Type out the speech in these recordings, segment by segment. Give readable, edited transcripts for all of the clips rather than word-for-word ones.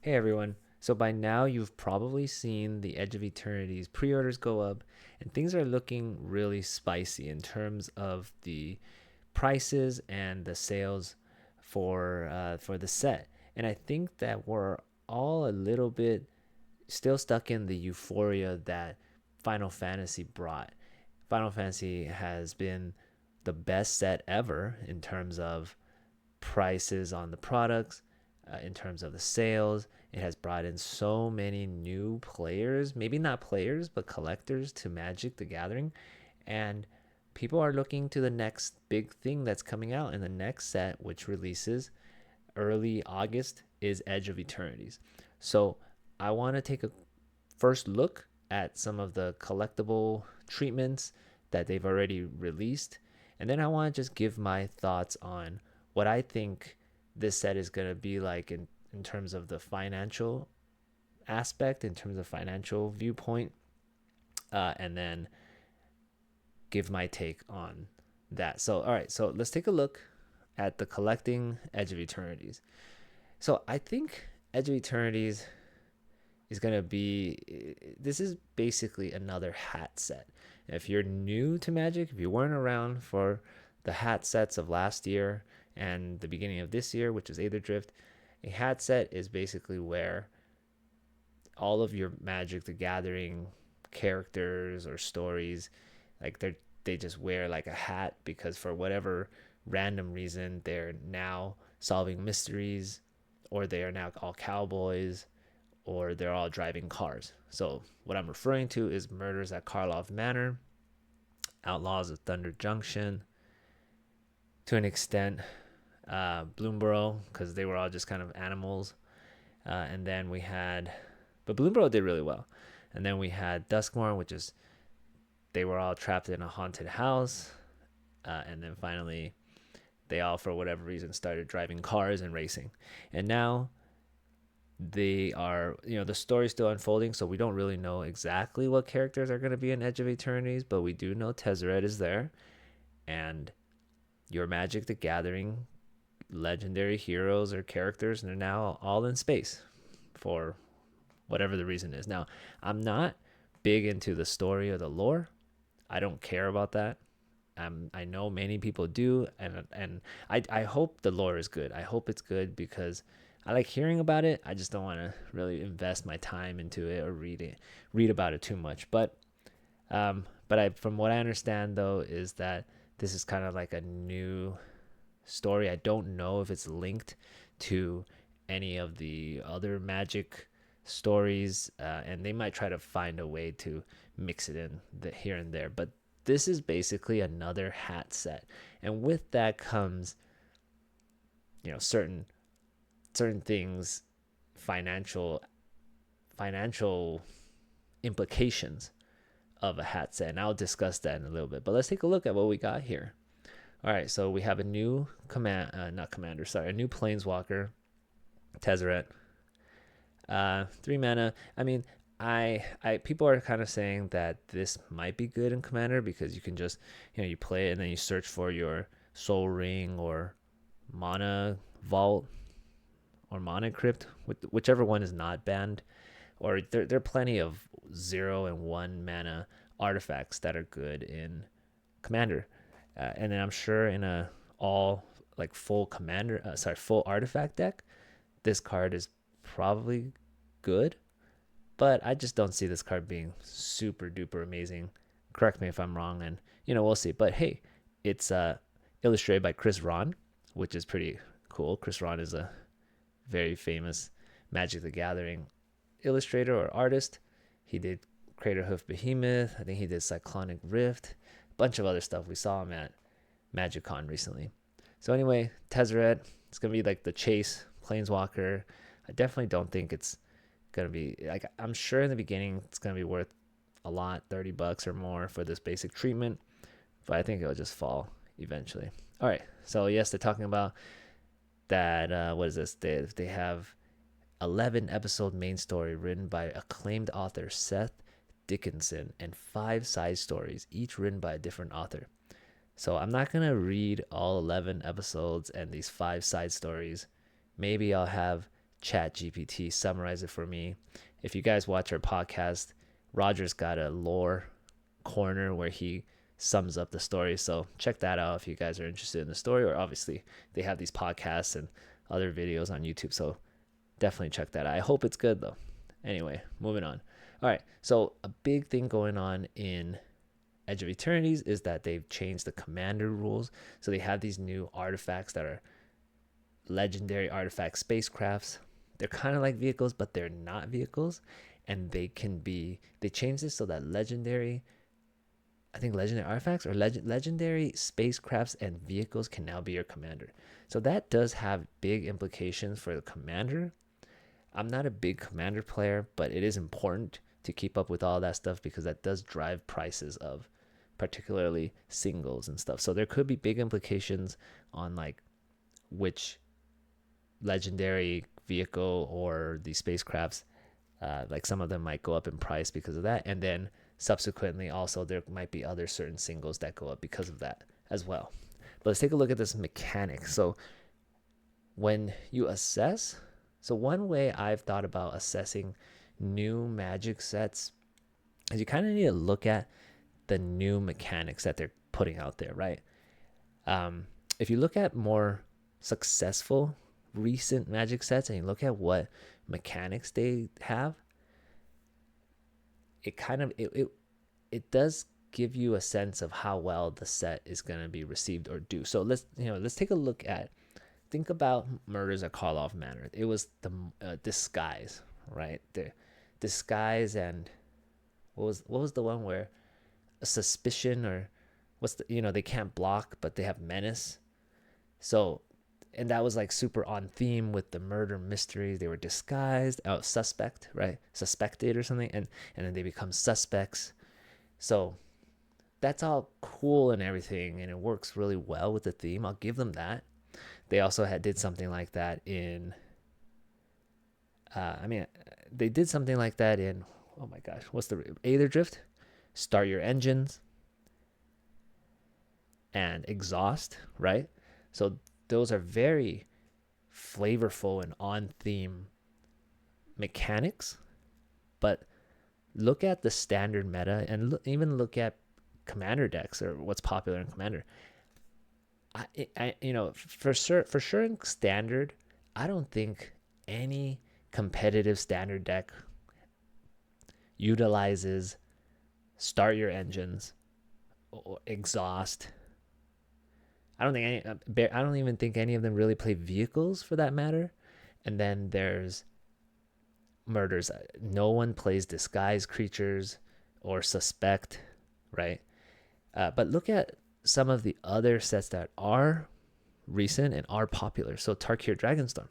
Hey everyone. So by now you've probably seen the Edge of Eternities pre-orders go up and things are looking really spicy in terms of the prices and the sales for the set. And I think that we're all a little bit still stuck in the euphoria that Final Fantasy brought. Final Fantasy has been the best set ever in terms of prices on the products, in terms of the sales. It has brought in so many new players, maybe not players, but collectors to Magic the Gathering. And people are looking to the next big thing that's coming out in the next set, which releases early August, is Edge of Eternities. So I want to take a first look at some of the collectible treatments that they've already released. And then I want to just give my thoughts on what I think this set is going to be like in terms of the financial aspect, in terms of financial viewpoint, and then give my take on that. So, all right, so let's take a look at the collecting Edge of Eternities. So, I think Edge of Eternities is going to be this is basically another hat set. If you're new to Magic, if you weren't around for the hat sets of last year and the beginning of this year, which is Aether Drift, a hat set is basically where all of your Magic the Gathering characters or stories, like they just wear like a hat because for whatever random reason they're now solving mysteries, or they are now all cowboys, or they're all driving cars. So what I'm referring to is Murders at Karlov Manor, Outlaws of Thunder Junction, to an extent, Bloomborough, because they were all just kind of animals. And then we had, but Bloomborough did really well. And then we had Duskmorn, which is they were all trapped in a haunted house. And then finally, they all, for whatever reason, started driving cars and racing. And now they are, the story's still unfolding, so we don't really know exactly what characters are going to be in Edge of Eternities, but we do know Tezzeret is there, and your Magic the Gathering legendary heroes or characters, and they're now all in space for whatever the reason is. Now, I'm not big into the story or the lore. I don't care about that. I know many people do, and I hope the lore is good. I hope it's good because I like hearing about it. I just don't want to really invest my time into it or read about it too much. From what I understand though, is that this is kind of like a new story. I don't know if it's linked to any of the other Magic stories, and they might try to find a way to mix it in here and there. But this is basically another hat set, and with that comes, certain things, financial financial implications of a hat set, and I'll discuss that in a little bit. But let's take a look at what we got here. All right, so we have a new not commander, sorry, a new planeswalker, Tezzeret. 3 mana. I mean, I people are kind of saying that this might be good in Commander because you can just, you play it and then you search for your Soul Ring or Mana Vault or Mana Crypt, whichever one is not banned. Or there are plenty of 0 and 1 mana artifacts that are good in Commander, and then I'm sure in a all like full Commander, full artifact deck, this card is probably good, but I just don't see this card being super duper amazing. Correct me if I'm wrong, and we'll see. But hey, it's illustrated by Chris Ron, which is pretty cool. Chris Ron is a very famous Magic the Gathering illustrator or artist. He did Craterhoof Behemoth. I think he did Cyclonic Rift, a bunch of other stuff. We saw him at MagicCon recently. So anyway, Tezzeret, it's gonna be like the chase planeswalker. I definitely don't think it's gonna be like, I'm sure in the beginning it's gonna be worth a lot, $30 or more for this basic treatment, but I think it'll just fall eventually. All right, so yes, they're talking about that. What is this? They have 11 episode main story written by acclaimed author Seth Dickinson and 5 side stories, each written by a different author. So I'm not gonna read all 11 episodes and these 5 side stories. Maybe I'll have Chat GPT summarize it for me. If you guys watch our podcast, Roger's got a lore corner where he sums up the story. So check that out if you guys are interested in the story, or obviously they have these podcasts and other videos on YouTube. So definitely check that out. I hope it's good though. Anyway, moving on. All right. So a big thing going on in Edge of Eternities is that they've changed the commander rules. So they have these new artifacts that are legendary artifact spacecrafts. They're kind of like vehicles, but they're not vehicles. And they changed this so that legendary artifacts or legendary spacecrafts and vehicles can now be your commander. So that does have big implications for the commander. I'm not a big commander player, but it is important to keep up with all that stuff because that does drive prices of particularly singles and stuff. So there could be big implications on like which legendary vehicle or the spacecrafts, like some of them might go up in price because of that. And then subsequently also there might be other certain singles that go up because of that as well. But let's take a look at this mechanic. So when you assess, so one way I've thought about assessing new Magic sets is you kind of need to look at the new mechanics that they're putting out there, right? If you look at more successful recent Magic sets and you look at what mechanics they have, it does give you a sense of how well the set is going to be received or do. So let's take a look at, think about Murders at Karlov Manor. It was the disguise, right? The disguise, and what was the one where a suspicion, or what's the, they can't block but they have menace. So, and that was like super on theme with the murder mystery. They were disguised, suspect, right? Suspected or something, and then they become suspects. So that's all cool and everything, and it works really well with the theme. I'll give them that. They also did something like that in they did something like that in, oh my gosh, what's the Aether Drift? Start your engines and exhaust, right? So those are very flavorful and on theme mechanics. But look at the standard meta and even look at commander decks or what's popular in commander. For sure in standard, I don't think any competitive standard deck utilizes start your engines or exhaust. I don't even think any of them really play vehicles for that matter. And then there's murders. No one plays disguise creatures or suspect, right? But look at some of the other sets that are recent and are popular. So Tarkir Dragonstorm,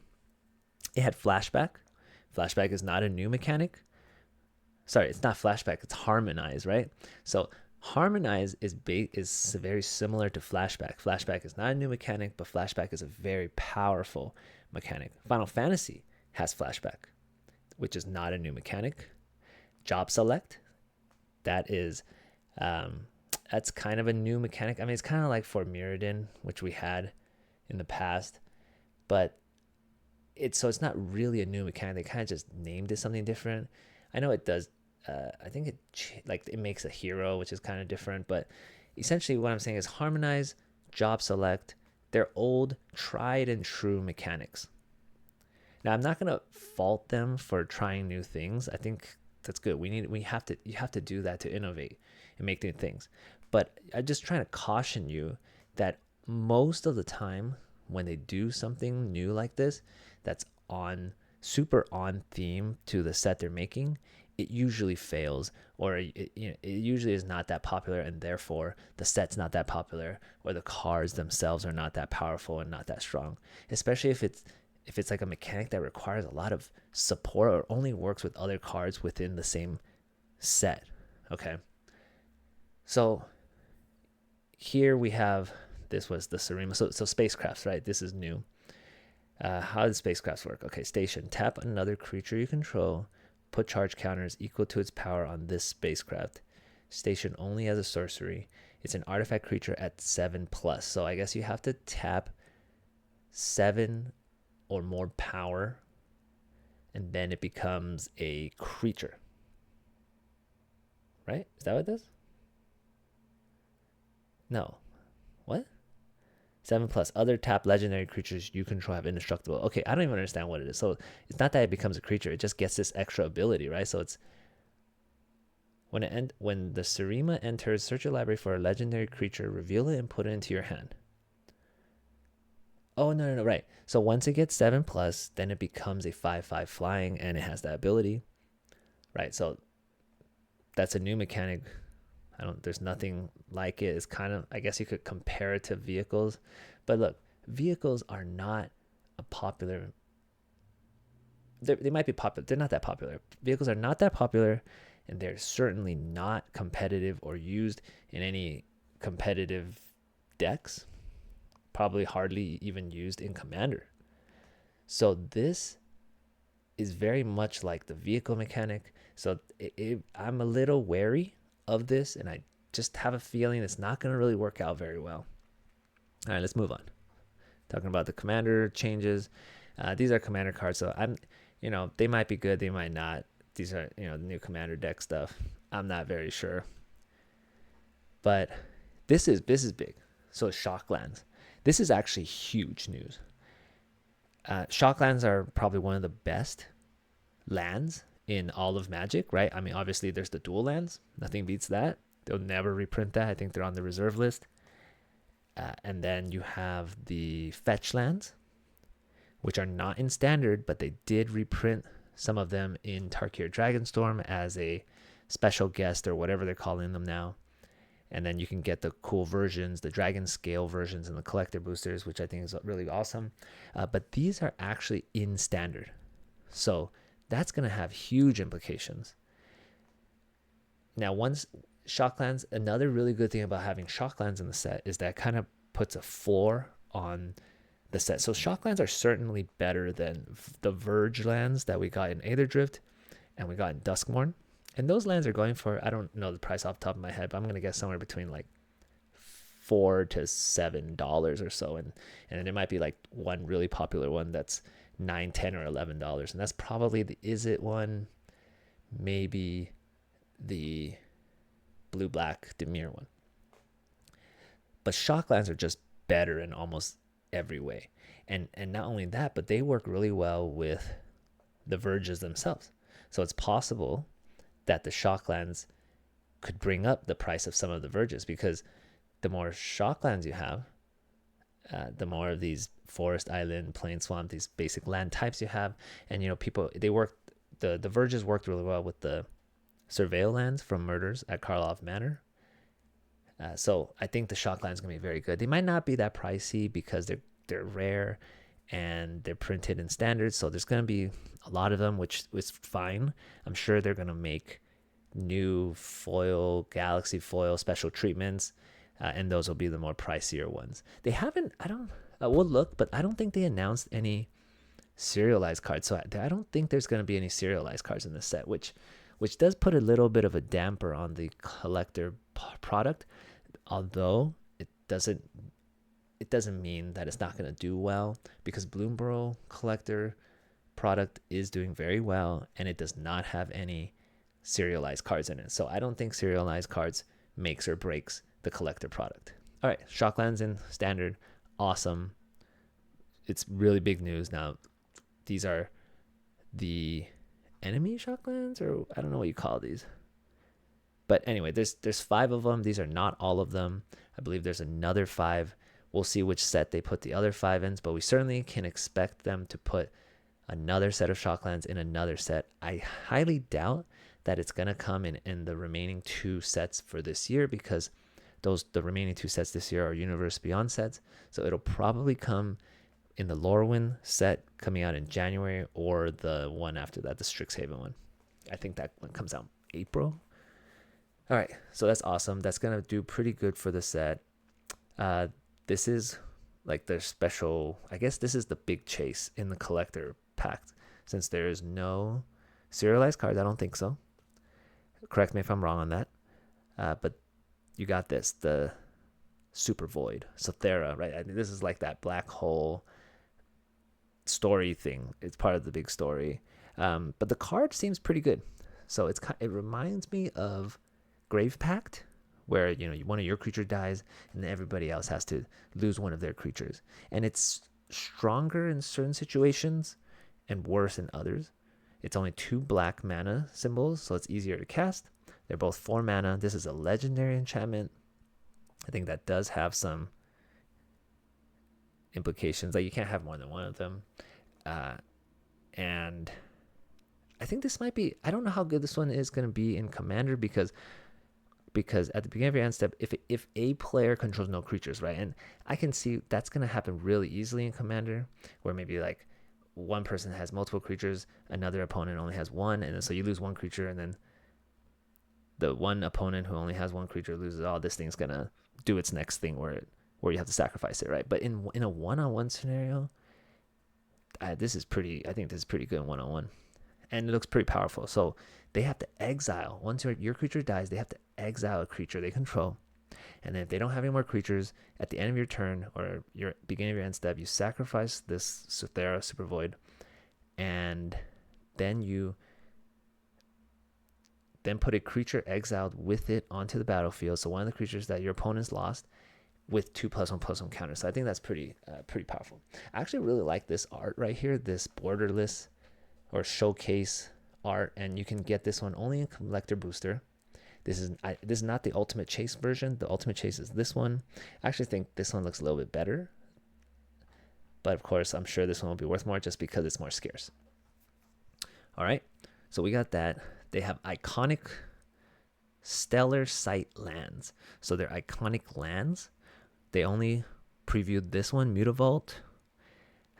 it had flashback. Flashback is not a new mechanic. Sorry, it's not flashback, it's harmonize, right? So harmonize is very similar to flashback. Flashback is not a new mechanic, but flashback is a very powerful mechanic. Final Fantasy has flashback, which is not a new mechanic. Job select, that's kind of a new mechanic. I mean, it's kind of like for Mirrodin, which we had in the past, but it's not really a new mechanic. They kind of just named it something different. I know it does. I think it makes a hero, which is kind of different, but essentially what I'm saying is harmonize, job select. They're old, tried and true mechanics. Now, I'm not gonna fault them for trying new things. I think that's good. You have to do that to innovate and make new things. But I'm just trying to caution you that most of the time when they do something new like this, that's super on theme to the set they're making, it usually fails, or it usually is not that popular, and therefore the set's not that popular, or the cards themselves are not that powerful and not that strong. Especially if it's like a mechanic that requires a lot of support or only works with other cards within the same set. Okay. So here we have, this was the Sarima. So spacecrafts, right? This is new. How do spacecrafts work? Okay, station. Tap another creature you control. Put charge counters equal to its power on this spacecraft. Station only as a sorcery. It's an artifact creature at 7+. So I guess you have to tap 7 or more power and then it becomes a creature. Right? Is that what it does? No. What? 7+. Other tap legendary creatures you control have indestructible. Okay, I don't even understand what it is. So it's not that it becomes a creature. It just gets this extra ability, right? So it's when the Sarima enters, search your library for a legendary creature, reveal it, and put it into your hand. Oh, no, right. So once it gets 7+, then it becomes a 5/5 flying, and it has that ability, right? So that's a new mechanic. There's nothing like it. It's kind of, I guess you could compare it to vehicles, but look, vehicles are not a popular, they might be popular. They're not that popular. Vehicles are not that popular, and they're certainly not competitive or used in any competitive decks, probably hardly even used in Commander. So this is very much like the vehicle mechanic. So I'm a little wary of this, and I just have a feeling it's not going to really work out very well. All right, let's move on. Talking about the Commander changes. These are Commander cards, so they might be good, they might not. These are, the new Commander deck stuff. I'm not very sure. But this is big. So Shocklands. This is actually huge news. Shocklands are probably one of the best lands in all of Magic, right? I mean, obviously there's the dual lands. Nothing beats that. They'll never reprint that. I think they're on the reserve list. And then you have the fetch lands, which are not in standard, but they did reprint some of them in Tarkir Dragonstorm as a special guest or whatever they're calling them now. And then you can get the cool versions, the Dragon Scale versions and the collector boosters, which I think is really awesome. But these are actually in standard. So that's going to have huge implications. Now, once Shocklands, another really good thing about having Shocklands in the set is that kind of puts a floor on the set. So Shocklands are certainly better than the Verge lands that we got in Aetherdrift and we got in Duskmourn. And those lands are going for, I don't know the price off the top of my head, but I'm going to guess somewhere between like $4 to $7 or so. And then there might be like one really popular one that's $9, $10, or $11. And that's probably the Izzet one, maybe the blue-black Dimir one. But Shocklands are just better in almost every way. And not only that, but they work really well with the Verges themselves. So it's possible that the Shocklands could bring up the price of some of the Verges, because the more Shocklands you have, the more of these forest, island, plain, swamp, these basic land types you have. And people, the Verges worked really well with the Surveil lands from Murders at Karlov Manor. So I think the Shocklands is going to be very good. They might not be that pricey because they're rare and they're printed in standards. So there's going to be a lot of them, which is fine. I'm sure they're going to make new foil, galaxy foil special treatments. And those will be the more pricier ones. They haven't, we'll look, but I don't think they announced any serialized cards. So I don't think there's going to be any serialized cards in this set, which does put a little bit of a damper on the collector product, although it doesn't mean that it's not going to do well, because Bloomburrow collector product is doing very well and it does not have any serialized cards in it. So I don't think serialized cards makes or breaks the collector product. All right, Shocklands in standard, awesome. It's really big news now. These are the enemy Shocklands, or I don't know what you call these. But anyway, there's 5 of them. These are not all of them. I believe there's another 5. We'll see which set they put the other 5 in, but we certainly can expect them to put another set of Shocklands in another set. I highly doubt that it's going to come in the remaining 2 sets for this year, because the remaining 2 sets this year are Universe Beyond sets. So it'll probably come in the Lorwyn set coming out in January, or the one after that, the Strixhaven one. I think that one comes out in April. All right, so that's awesome. That's going to do pretty good for the set. This is like their special, I guess this is the big chase in the collector pack, since there is no serialized cards. I don't think so. Correct me if I'm wrong on that. But you got this, the Super Void, Sothera, right? I mean, this is like that black hole story thing. It's part of the big story. But the card seems pretty good. So it reminds me of Grave Pact, where one of your creatures dies and then everybody else has to lose one of their creatures, and it's stronger in certain situations and worse in others. It's only 2 black mana symbols, so it's easier to cast. They're both 4 mana. This is a legendary enchantment. I think that does have some implications, like you can't have more than one of them. And I think this might be, I don't know how good this one is going to be in Commander, because at the beginning of your end step, if a player controls no creatures, right? And I can see that's going to happen really easily in Commander, where maybe like one person has multiple creatures, another opponent only has one, and then so you lose one creature, and then the one opponent who only has one creature loses all. This thing's going to do its next thing where you have to sacrifice it, right? But in a one-on-one scenario, I think this is pretty good in one-on-one. And it looks pretty powerful. So they have to exile. Once your creature dies, they have to exile a creature they control. And then if they don't have any more creatures, at the end of your turn or your beginning of your end step, you sacrifice this Suthera Super Void, and then you put a creature exiled with it onto the battlefield. So one of the creatures that your opponent's lost, with 2+1/+1 counters. So I think that's pretty powerful. I actually really like this art right here, this Borderless or Showcase art, and you can get this one only in Collector Booster. This is not the Ultimate Chase version. The Ultimate Chase is this one. I actually think this one looks a little bit better, but of course I'm sure this one will be worth more just because it's more scarce. All right, so we got that. They have iconic Stellar Sight lands. So they're iconic lands. They only previewed this one, Mutavault.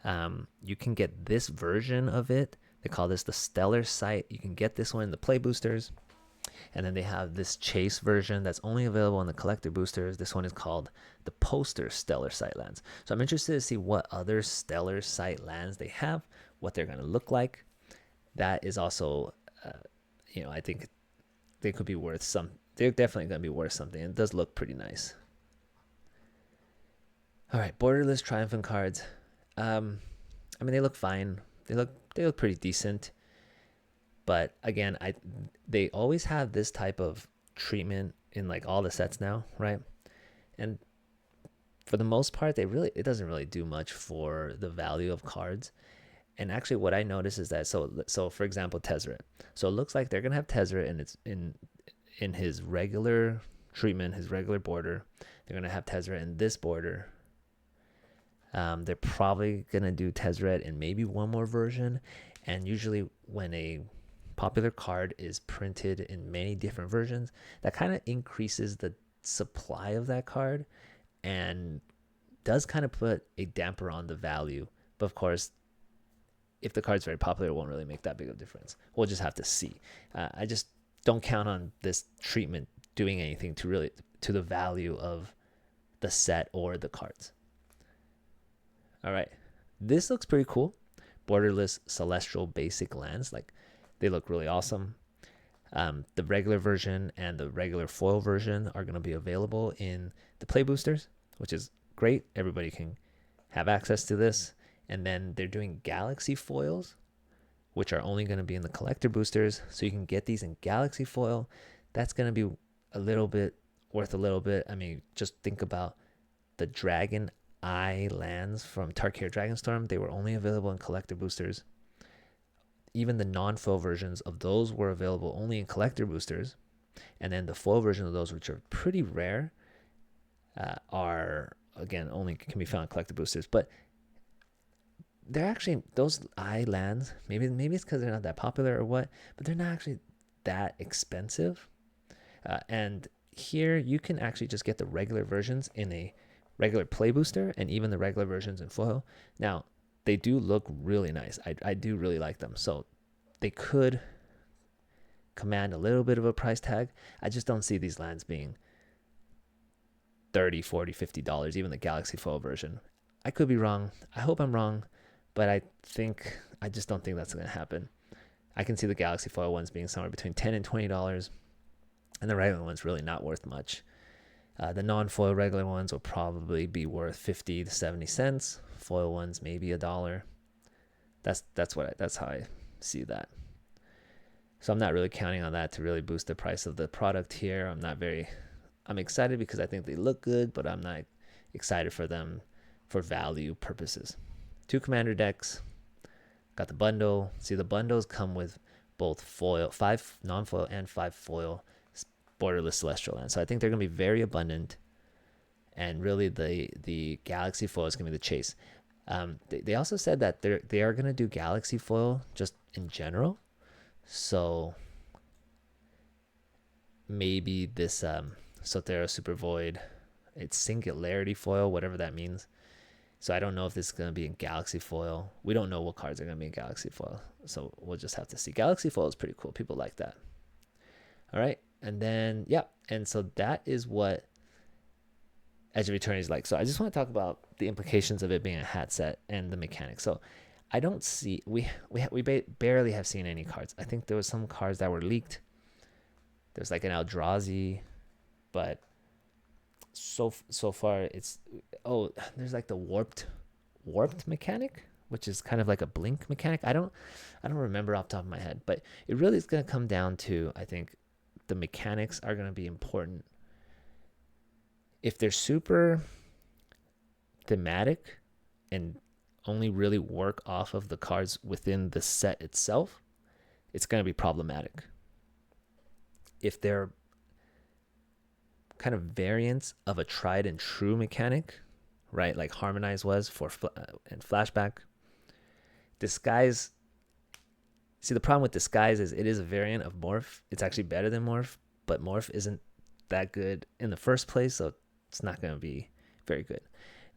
You can get this version of it. They call this the Stellar Sight. You can get this one in the play boosters. And then they have this Chase version that's only available in the collector boosters. This one is called the Poster Stellar Sight lands. So I'm interested to see what other Stellar Sight lands they have, what they're going to look like. That is also, I think they could be worth some. They're definitely going to be worth something. It does look pretty nice. All right, Borderless Triumphant Cards. They look fine. They look pretty decent. But again, they always have this type of treatment in like all the sets now, right? And for the most part, it doesn't really do much for the value of cards. And actually, what I noticed is that so for example, Tezzeret. So it looks like they're gonna have Tezzeret, and it's in his regular treatment, his regular border. They're gonna have Tezzeret in this border. They're probably gonna do Tezzeret in maybe one more version. And usually, when a popular card is printed in many different versions, that kind of increases the supply of that card and does kind of put a damper on the value. But of course, if the card's very popular, it won't really make that big of a difference. We'll just have to see. I just don't count on this treatment doing anything to the value of the set or the cards. All right, this looks pretty cool. Borderless Celestial basic lands, like they look really awesome. The regular version and the regular foil version are going to be available in the play boosters, which is great. Everybody can have access to this. And then they're doing Galaxy foils, which are only going to be in the collector boosters. So you can get these in Galaxy foil. That's going to be worth a little bit. I mean, just think about the Dragon Eye lands from Tarkir Dragonstorm. They were only available in collector boosters. Even the non-foil versions of those were available only in collector boosters. And then the foil version of those, which are pretty rare, are, again, only can be found in collector boosters. But they're actually, those eye lands, maybe it's because they're not that popular or what, but they're not actually that expensive. And here you can actually just get the regular versions in a regular play booster and even the regular versions in foil. Now, they do look really nice. I do really like them. So they could command a little bit of a price tag. I just don't see these lands being $30, $40, $50, even the Galaxy foil version. I could be wrong. I hope I'm wrong, but I just don't think that's going to happen. I can see the Galaxy foil ones being somewhere between $10 and $20, and the regular ones really not worth much. The non-foil regular ones will probably be worth 50 to 70 cents. Foil ones maybe $1. That's how see that. So I'm not really counting on that to really boost the price of the product here. I'm excited because I think they look good, but I'm not excited for them for value purposes. 2 commander decks, got the bundle. See, the bundles come with both foil, 5 non-foil and 5 foil Borderless Celestial lands. So I think they're going to be very abundant. And really the Galaxy foil is going to be the chase. They also said that they are going to do Galaxy foil just in general. So maybe this Sothera Super Void, it's Singularity foil, whatever that means. So I don't know if this is going to be in Galaxy foil. We don't know what cards are going to be in Galaxy foil. So we'll just have to see. Galaxy foil is pretty cool. People like that. All right. And then, yeah. And so that is what Edge of Eternities is like. So I just want to talk about the implications of it being a hat set and the mechanics. So I don't see, we barely have seen any cards. I think there was some cards that were leaked. There's like an Eldrazi, but so far it's, oh, there's like the warped mechanic, which is kind of like a blink mechanic. I don't remember off the top of my head, but it really is going to come down to, I think the mechanics are going to be important. If they're super thematic and only really work off of the cards within the set itself, it's going to be problematic. If they're kind of variants of a tried and true mechanic, right, like Harmonize was for and Flashback, Disguise. See, the problem with Disguise is it is a variant of Morph. It's actually better than Morph, but Morph isn't that good in the first place, so it's not going to be very good.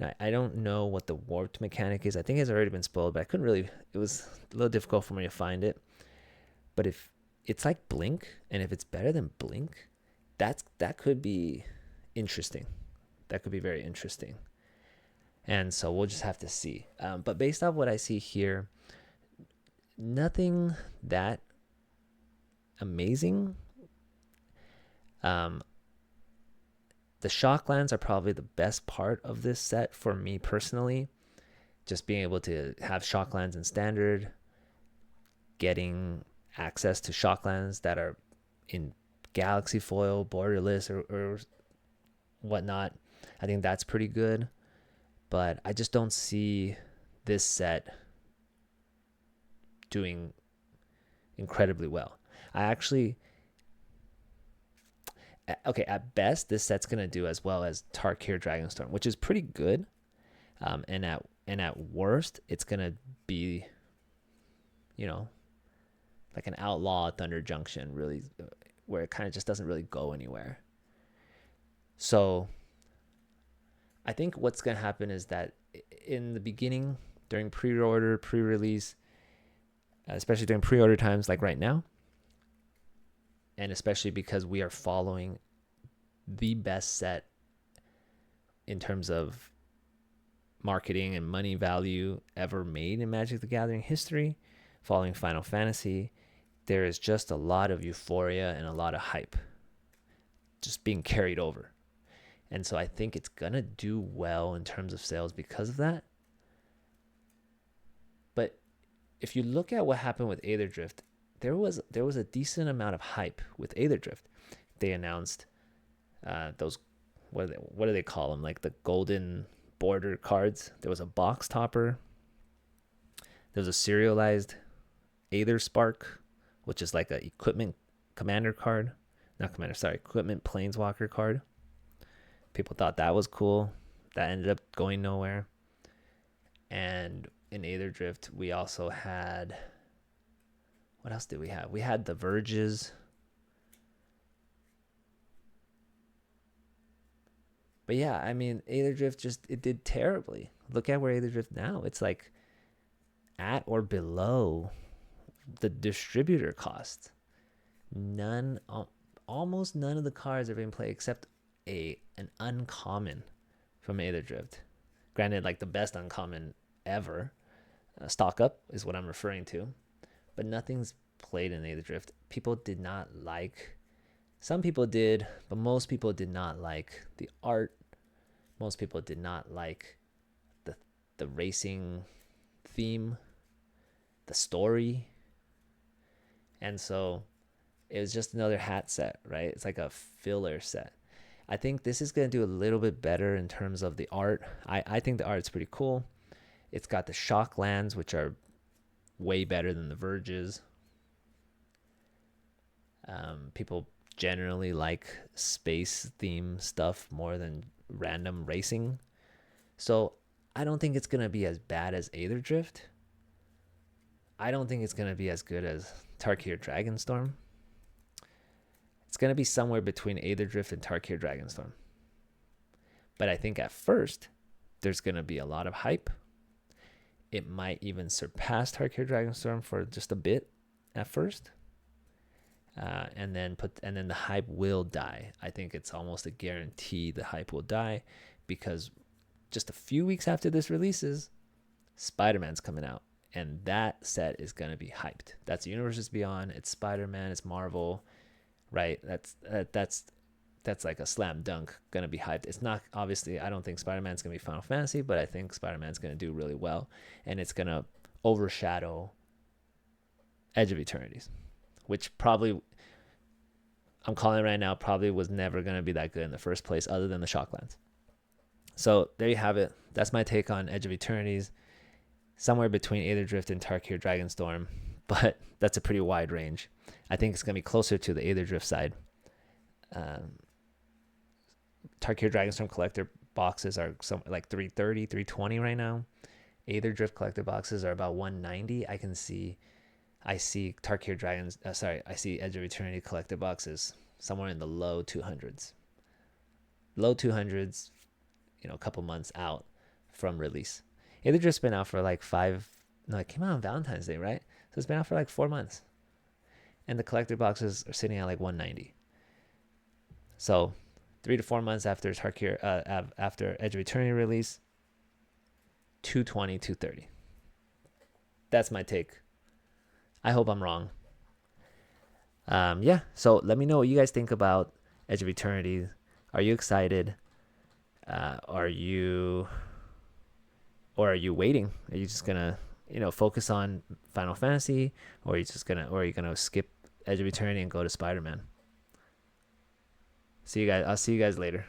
Now, I don't know what the warped mechanic is. I think it's already been spoiled, but I couldn't really, it was a little difficult for me to find it. But if it's like Blink, and if it's better than Blink, that could be interesting. That could be very interesting. And so we'll just have to see. But based off what I see here, nothing that amazing. The Shocklands are probably the best part of this set for me personally. Just being able to have Shocklands in standard, getting access to Shocklands that are in Galaxy foil, Borderless, or whatnot. I think that's pretty good. But I just don't see this set doing incredibly well. At best, this set's going to do as well as Tarkir Dragonstorm, which is pretty good. And at worst, it's going to be, like an Outlaw Thunder Junction, really, where it kind of just doesn't really go anywhere. So I think what's going to happen is that in the beginning, during pre-order, pre-release, especially during pre-order times like right now, and especially because we are following the best set in terms of marketing and money value ever made in Magic the Gathering history, following Final Fantasy, there is just a lot of euphoria and a lot of hype just being carried over. And so I think it's going to do well in terms of sales because of that. But if you look at what happened with Aether Drift, there was a decent amount of hype with Aether Drift. They announced those, what do they call them? Like the golden border cards. There was a box topper. There was a serialized Aether Spark, which is like a equipment commander card. Equipment planeswalker card. People thought that was cool. That ended up going nowhere. And in Aether Drift, we also had... What else did we have? We had the Verges. But yeah, I mean, Aether Drift it did terribly. Look at where Aether Drift now. It's like at or below the distributor cost. Almost none of the cards are being played except an uncommon from Aether Drift. Granted, like the best uncommon ever. Stock Up is what I'm referring to. But nothing's played in Aether Drift. People did not like... Some people did, but most people did not like the art. Most people did not like the racing theme, the story. And so it was just another hat set, right? It's like a filler set. I think this is going to do a little bit better in terms of the art. I think the art's pretty cool. It's got the Shocklands, which are way better than the Verges. People generally like space theme stuff more than random racing. So I don't think it's going to be as bad as Aether Drift. I don't think it's going to be as good as Tarkir Dragonstorm. It's going to be somewhere between Aether Drift and Tarkir Dragonstorm. But I think at first, there's going to be a lot of hype. It might even surpass Tarkir Dragonstorm for just a bit at first. And then the hype will die. I think it's almost a guarantee the hype will die, because just a few weeks after this releases, Spider-Man's coming out, and that set is going to be hyped. That's Universes Beyond, it's Spider-Man, it's Marvel, right? That's like a slam dunk, going to be hyped. It's not, obviously, I don't think Spider-Man's going to be Final Fantasy, but I think Spider-Man's going to do really well, and it's going to overshadow Edge of Eternities, which probably, I'm calling it right now, probably was never going to be that good in the first place other than the Shocklands. So there you have it. That's my take on Edge of Eternities. Somewhere between Aether Drift and Tarkir Dragonstorm, but that's a pretty wide range. I think it's going to be closer to the Aether Drift side. Tarkir Dragonstorm collector boxes are like 330, 320 right now. Aether Drift collector boxes are about 190. I see Tarkir Dragons. I see Edge of Eternity collector boxes somewhere in the low 200s. Low 200s, a couple months out from release. Aether Drift's been out for like it came out on Valentine's Day, right? So it's been out for like 4 months. And the collector boxes are sitting at like 190. So 3 to 4 months after Tarkir, after Edge of Eternity release, 220, 230. That's my take. I hope I'm wrong. So let me know what you guys think about Edge of Eternity. Are you excited? Are you waiting? Are you just gonna, focus on Final Fantasy, or are you gonna skip Edge of Eternity and go to Spider-Man? See you guys. I'll see you guys later.